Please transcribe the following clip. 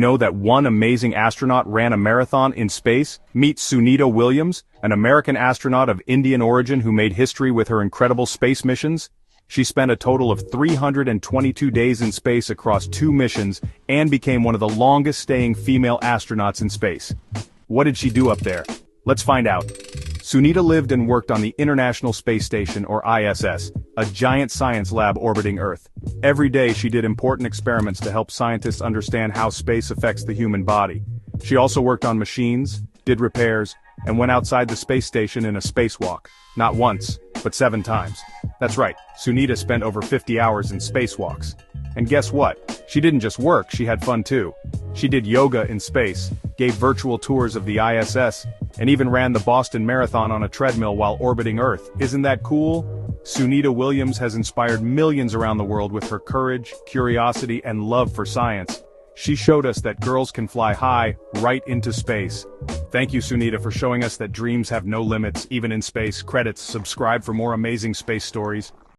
Know that one amazing astronaut ran a marathon in space? Meet Sunita Williams, an American astronaut of Indian origin who made history with her incredible space missions. She spent a total of 322 days in space across 2 missions and became one of the longest-staying female astronauts in space. What did she do up there? Let's find out. Sunita lived and worked on the International Space Station, or ISS, a giant science lab orbiting Earth. Every day she did important experiments to help scientists understand how space affects the human body. She also worked on machines, did repairs, and went outside the space station in a spacewalk. Not once, but 7 times. That's right, Sunita spent over 50 hours in spacewalks. And guess what? She didn't just work, she had fun too. She did yoga in space, gave virtual tours of the ISS, and even ran the Boston Marathon on a treadmill while orbiting Earth. Isn't that cool? Sunita Williams has inspired millions around the world with her courage, curiosity, and love for science. She showed us that girls can fly high, right into space. Thank you, Sunita, for showing us that dreams have no limits, even in space. Credits. Subscribe for more amazing space stories.